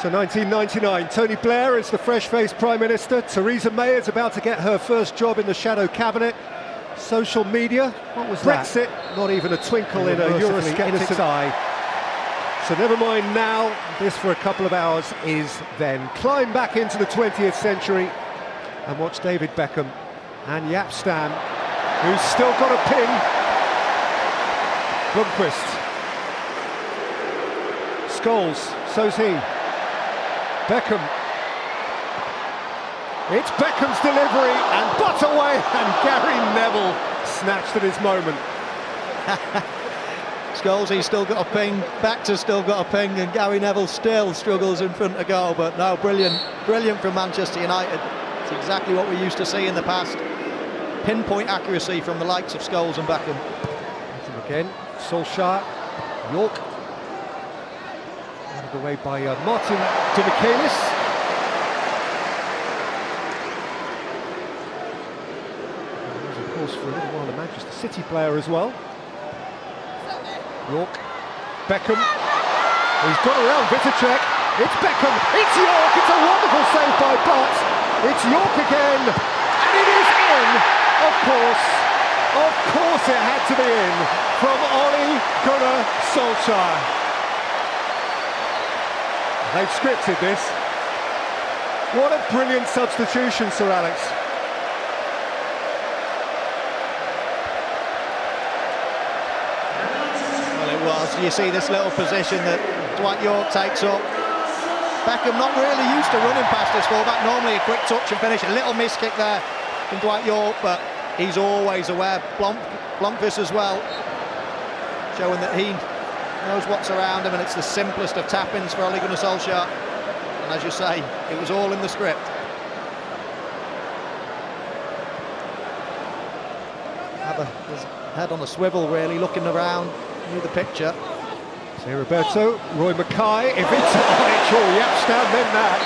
So 1999, Tony Blair is the fresh-faced Prime Minister. Theresa May is about to get her first job in the shadow cabinet. Social media, what was Brexit, that? Not even a twinkle in a Eurosceptic's eye. So never mind now, this for a couple of hours is then. Climb back into the 20th century and watch David Beckham and Jaap Stam, who's still got a pin. Blomqvist. Scholes, so's he. Beckham. It's Beckham's delivery and Butt away, and Gary Neville snatched at his moment. Scholes, he's still got a ping, Baxter's still got a ping, and Gary Neville still struggles in front of goal. But no, brilliant from Manchester United. It's exactly what we used to see in the past. Pinpoint accuracy from the likes of Scholes and Beckham. Again, Solskjaer, Yorke. Out of the way by Martin Demichelis. Of course, for a little while a Manchester City player as well. Yorke, Beckham, he's got around Vitacek, it's Beckham, it's Yorke, it's a wonderful save by Butt, it's Yorke again, and it is in, of course it had to be in, from Ole Gunnar Solskjaer. They've scripted this. What a brilliant substitution, Sir Alex. You see this little position that Dwight Yorke takes up. Beckham not really used to running past his fullback. Normally a quick touch and finish. A little miss kick there from Dwight Yorke, but he's always aware. Blomqvist as well, showing that he knows what's around him, and it's the simplest of tap-ins for Ole Gunnar Solskjaer. And as you say, it was all in the script. Have his head on a swivel, really, looking around. Knew the picture. See Roberto, Roy Mackay, if it's Ronny, Jaap Stam, then that.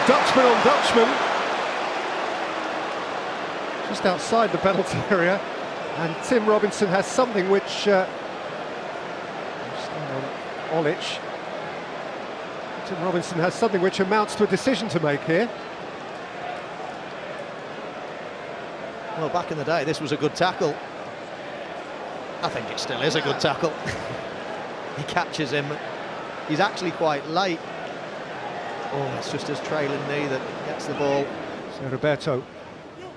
Dutchman on Dutchman. Just outside the penalty area. And Tim Robinson has something which... on Olic. Tim Robinson has something which amounts to a decision to make here. Well, back in the day, this was a good tackle. I think it still is a good tackle. He catches him. He's actually quite late. Oh, it's just his trailing knee that gets the ball. So Roberto,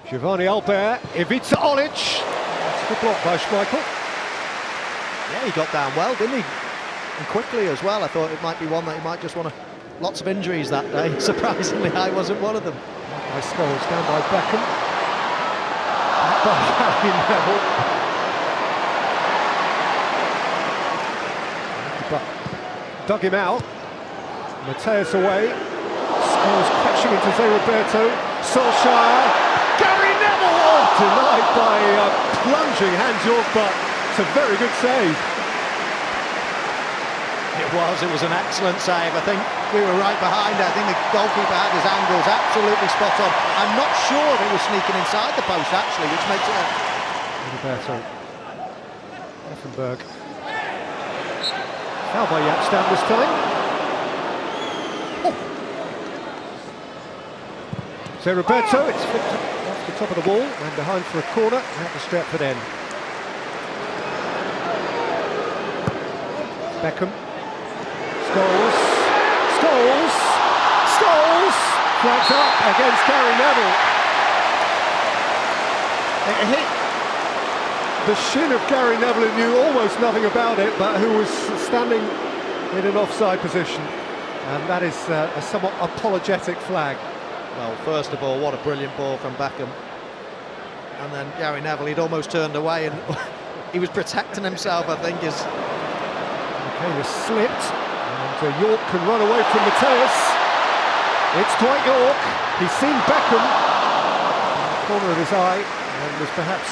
Giovanni Albert, Ivica Olic. That's the block by Schmeichel. Yeah, he got down well, didn't he? And quickly as well. I thought it might be one that he might just want to... Lots of injuries that day. Surprisingly, I wasn't one of them. By Scholes, down by Beckham. Back by Gary Neville. But dug him out. Mateus away. Scholes crashing into Zé Roberto. Solskjaer. Gary Neville! Oh, denied by plunging Hans Yorke, but it's a very good save. It was an excellent save. I think we were right behind it. I think the goalkeeper had his angles absolutely spot on. I'm not sure if he was sneaking inside the post, actually, which makes it... Roberto. Effenberg. Foul by Jaap Stam this time. Oh. So Roberto, it's flipped off the top of the ball and behind for a corner at the Stretford end. Beckham. Scholes! Flags up against Gary Neville. It hit the shin of Gary Neville, who knew almost nothing about it, but who was standing in an offside position. And that is a somewhat apologetic flag. Well, first of all, what a brilliant ball from Beckham. And then Gary Neville, he'd almost turned away and he was protecting himself, I think. Michaelis slipped, and Yorke can run away from Mateus. It's Dwight Yorke. He's seen Beckham in the corner of his eye and was perhaps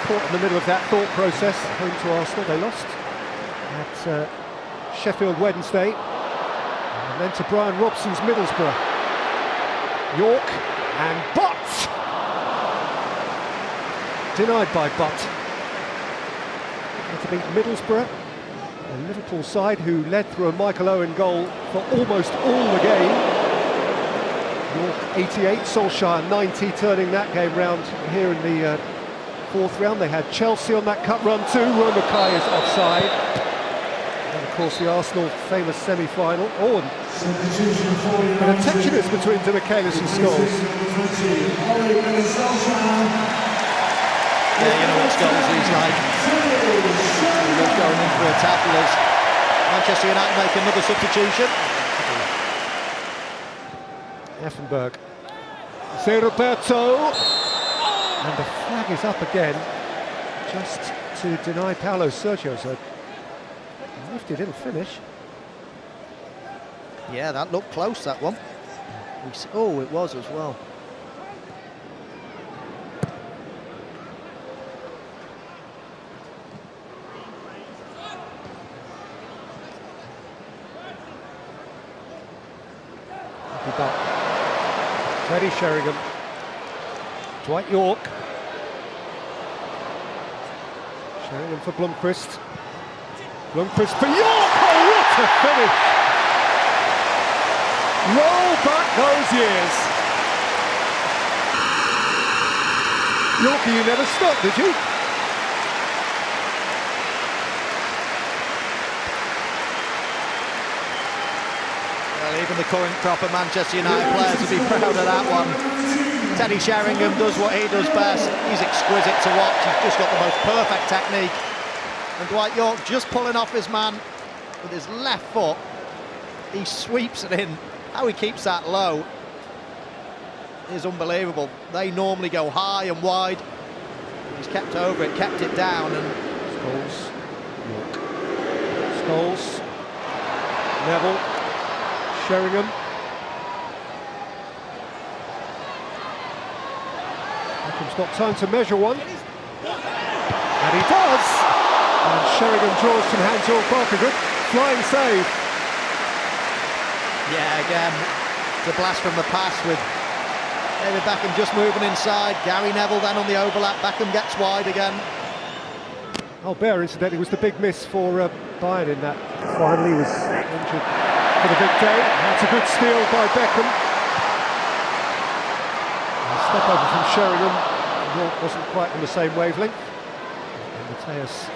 caught in the middle of that thought process. Home to Arsenal, they lost at Sheffield Wednesday, and then to Brian Robson's Middlesbrough. Yorke and Butt! Denied by Butt. To beat Middlesbrough, A Liverpool side who led through a Michael Owen goal for almost all the game. Yorke 88, Solskjaer 90, turning that game round here in the fourth round. They had Chelsea on that cut run too. Roy Mackay is offside. And of course the Arsenal famous semi-final. Oh, and a tension is between Demichelis and Scholes. Yeah, you know what Scholes is like. He loves going in for a tackle as Manchester United make another substitution. Effenberg. Roberto. And the flag is up again, just to deny Paulo Sergio. So nifty little finish. Yeah, that looked close, that one. Oh, it was as well. Nicky Butt. Teddy Sheringham. Dwight Yorke. Sheringham for Blomqvist. Blomqvist for Yorke! Oh, what a finish! Roll back those years. Yorke, you never stopped, did you? Well, even the current crop of Manchester United players would be proud of that one. Teddy Sheringham does what he does best. He's exquisite to watch. He's just got the most perfect technique. And Dwight Yorke just pulling off his man with his left foot. He sweeps it in. How he keeps that low is unbelievable. They normally go high and wide. He's kept over it, kept it down, and Scholes, Yorke, Scholes, Neville, Sheringham. Beckham's got time to measure one, and he does. And Sheringham draws from Hans-Jörg Barker. Good flying save. yeah, again, it's a blast from the past with David Beckham just moving inside. Gary Neville then on the overlap. Beckham gets wide again. Oh, Bayern, incidentally, was the big miss for Bayern in that. Finally was injured for the big day. That's a good steal by Beckham. A step over from Sheringham. Yorke wasn't quite on the same wavelength. And Mateus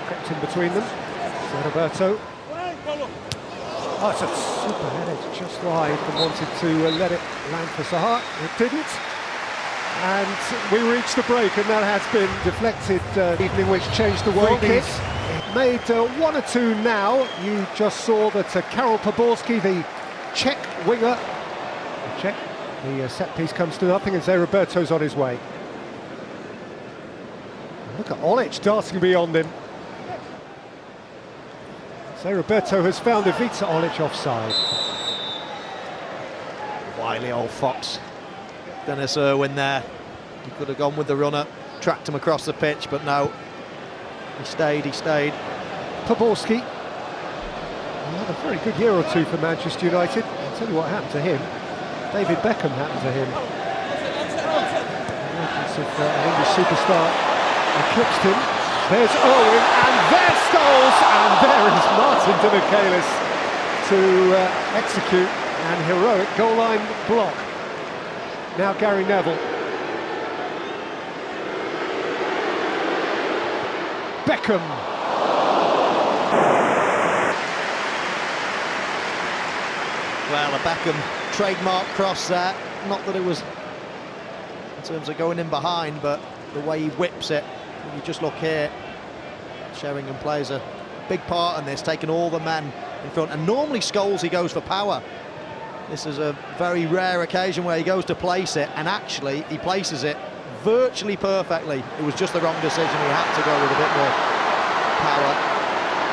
crept in between them. Roberto. Oh, it's a super header, it's just wide, and wanted to let it land for Saha. It didn't. And we reached the break, and that has been deflected, evening which changed the world. Kick. Made 1 or 2 now. You just saw that Karol Poborski, the Czech winger, the set piece comes to nothing, and Roberto's on his way. Look at Olic darting beyond him. Roberto has found Ivica Olic offside. Wily old fox. Denis Irwin there. He could have gone with the runner, tracked him across the pitch, but no. He stayed. Poborski. Had a very good year or two for Manchester United. I'll tell you what happened to him. David Beckham happened to him. An English superstar eclipsed him. There's Irwin, and there's Scholes, and there is Martin Demichelis to execute an heroic goal line block. Now Gary Neville. Beckham. Well, a Beckham trademark cross there. Not that it was in terms of going in behind, but the way he whips it. If you just look here, Sheringham plays a big part in this, taking all the men in front. And normally Scholes, he goes for power. This is a very rare occasion where he goes to place it, and actually he places it virtually perfectly. It was just the wrong decision. He had to go with a bit more power,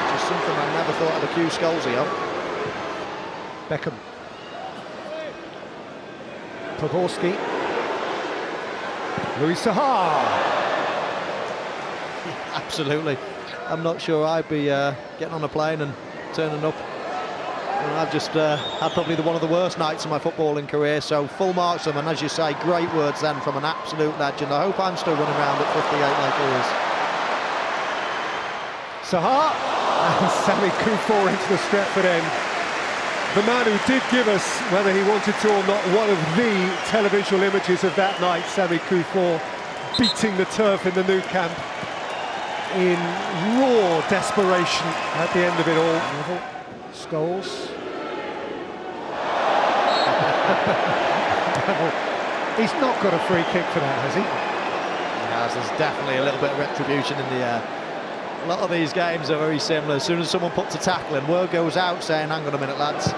which is something I never thought I'd accuse Scholesy of. Beckham. Poborski. Louis Saha. Absolutely. I'm not sure I'd be getting on a plane and turning up. And I've just had probably one of the worst nights of my footballing career, so full marks to them, and as you say, great words then from an absolute legend. I hope I'm still running around at 58 like he is. Saha, Sammy Kufor into the Stretford end. The man who did give us, whether he wanted to or not, one of the televisual images of that night, Sammy Kufor beating the turf in the Nou Camp in raw desperation at the end of it all. Neville, Scholes. He's not got a free kick for that, has he? He has. There's definitely a little bit of retribution in the air. A lot of these games are very similar. As soon as someone puts a tackle in, word goes out saying, hang on a minute, lads.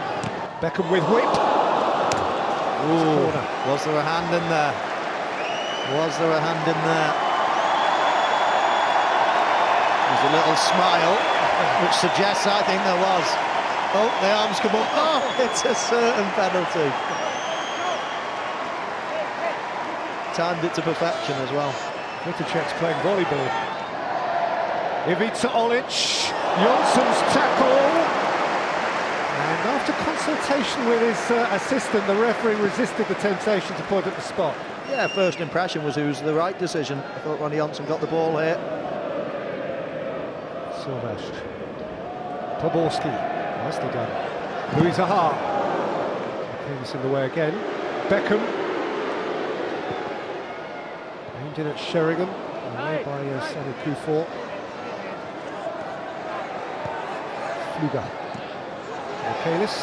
Beckham with whip. Ooh, was there a hand in there? Was there a hand in there? There's a little smile, which suggests I think there was. Oh, the arms come up. Oh, it's a certain penalty. Timed it to perfection as well. Vitacek's playing volleyball. Ivica Olic, Johnsen's tackle. And after consultation with his assistant, the referee resisted the temptation to point at the spot. Yeah, first impression was it was the right decision. I thought Ronny Johnsen got the ball here. Silvestre. Poborski. Nicely done. Louis Zaha. Okay, this in the way again. Beckham. Aimed in at Sheringham. Away by Sammy Kufor. Fluga. Michaelis.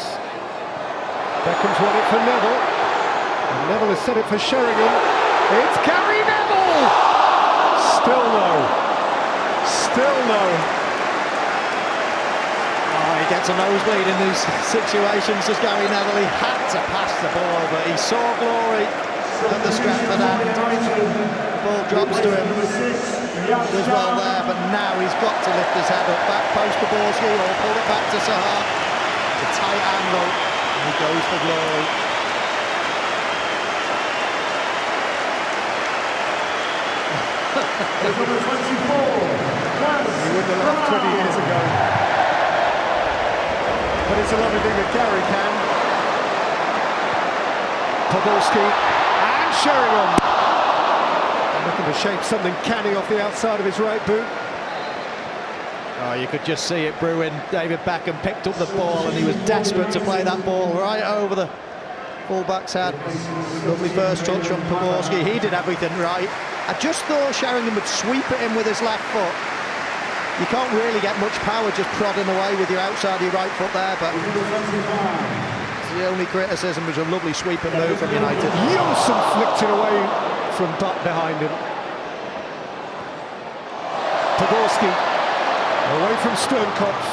Beckham's won it for Neville. And Neville has set it for Sheringham. It's Gary Neville! Still no. Still no. Oh, he gets a nosebleed in these situations, does Gary Neville. He had to pass the ball, but he saw glory at the Stretford end. The ball drops to him. Does well there, but now he's got to lift his head up. Back post Poborski, or pull it back to Saha. It's a tight angle, and he goes for glory. Number 24. He wouldn't have left 20 years ago. But it's a lovely thing that Gary can. Poborski and Sheringham. Looking to shape something canny off the outside of his right boot. Oh, you could just see it brewing. David Beckham picked up the ball and he was desperate to play that ball right over the full-back's head. Lovely first touch from Poborski. He did everything right. I just thought Sheringham would sweep it in with his left foot. You can't really get much power just prodding away with your outside of your right foot there, but the only criticism was a lovely sweeping move from United. Johnsen flicked it away from Butt behind him. Poborski away from Sternkopf.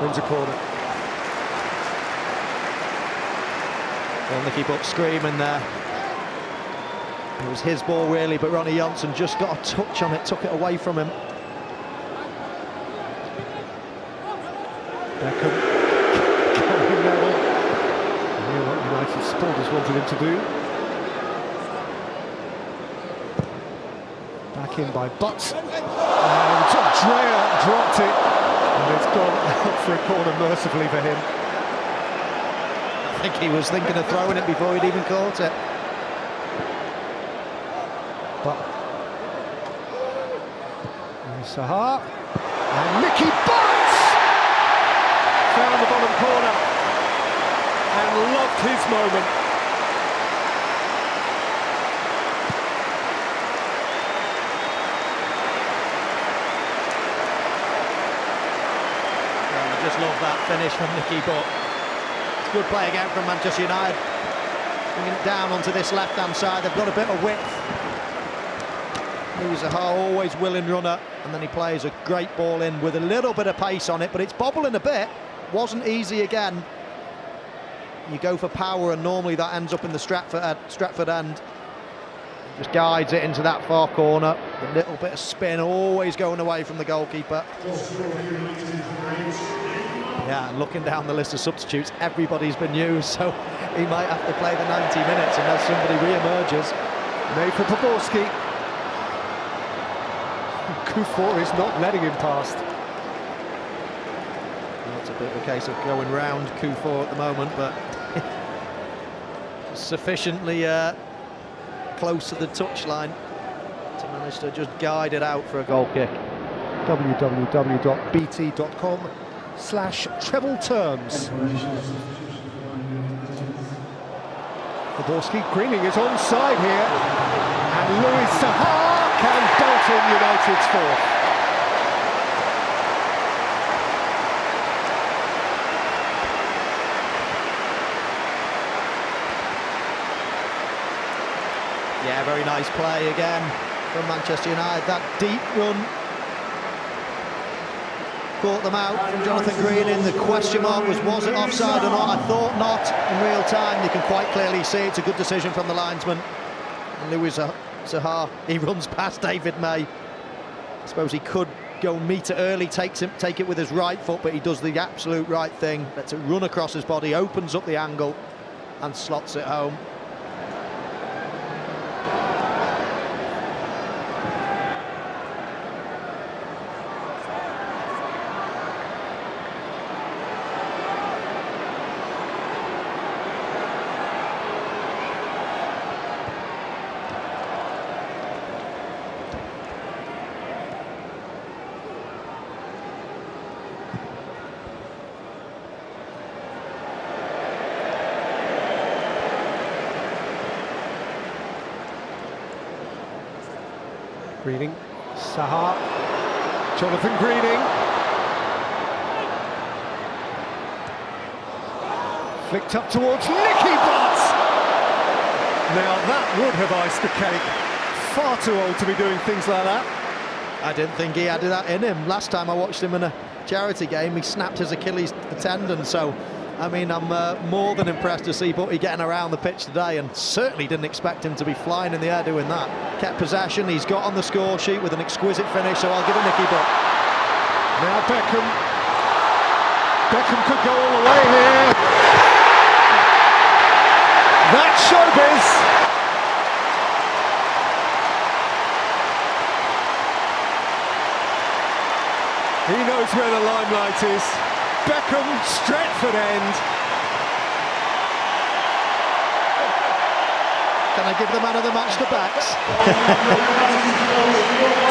Wins a corner. Well, Nicky Butt screaming there. It was his ball really, but Ronny Johnsen just got a touch on it, took it away from him. Beckham. Gary Neville. You know what United supporters wanted him to do. Back in by Butt. And Drea dropped it. And it's gone out for a corner mercifully for him. I think he was thinking of throwing it before he'd even caught it. But Saha and Nicky Butt found the bottom corner and loved his moment. I just love that finish from Nicky Butt. It's good play again from Manchester United. Bringing it down onto this left-hand side. They've got a bit of width. He's a always willing runner, and then he plays a great ball in with a little bit of pace on it, but it's bobbling a bit. Wasn't easy again. You go for power, and normally that ends up in the Stretford end. Just guides it into that far corner. A little bit of spin, always going away from the goalkeeper. Yeah, and looking down the list of substitutes, everybody's been used, so he might have to play the 90 minutes unless somebody re-emerges. Made for Poborski. Kufor is not letting him past. It's a bit of a case of going round Kufor at the moment, but sufficiently close to the touchline to manage to just guide it out for a goal kick. www.bt.com/treble-terms. Zaborski Greening is onside here, and Louis Saha can bolt in United's fourth. Yeah, very nice play again from Manchester United. That deep run caught them out from Jonathan Greening. The question mark was it offside or not? I thought not in real time. You can quite clearly see it's a good decision from the linesman. And Louis Saha, he runs past David May. I suppose he could go meet it early, take it with his right foot, but he does the absolute right thing. Lets it run across his body, opens up the angle and slots it home. Greening, Saha, Jonathan Greening. Flicked up towards Nicky Butt. Now that would have iced the cake. Far too old to be doing things like that. I didn't think he had that in him. Last time I watched him in a charity game, he snapped his Achilles tendon, so I mean, I'm more than impressed to see Butty getting around the pitch today, and certainly didn't expect him to be flying in the air doing that. Kept possession, he's got on the score sheet with an exquisite finish, so I'll give it Nicky Butt. Now Beckham. Beckham could go all the way here. That's showbiz. He knows where the limelight is. Beckham, Stretford end. Can I give the man of the match the backs?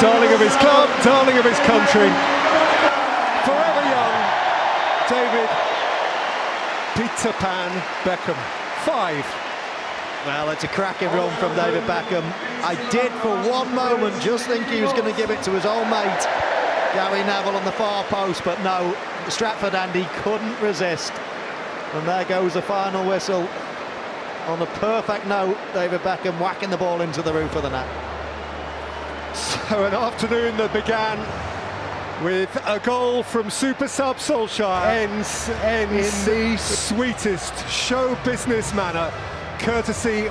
Darling of his club, darling of his country. Forever young, David Peter Pan Beckham. 5. Well, it's a cracking run from David Beckham. I did for one moment just think he was going to give it to his old mate Gary Neville on the far post, but no, Stratford and he couldn't resist. And there goes the final whistle. On a perfect note, David Beckham whacking the ball into the roof of the net. So an afternoon that began with a goal from super sub Solskjaer ends in the sweetest show business manner, courtesy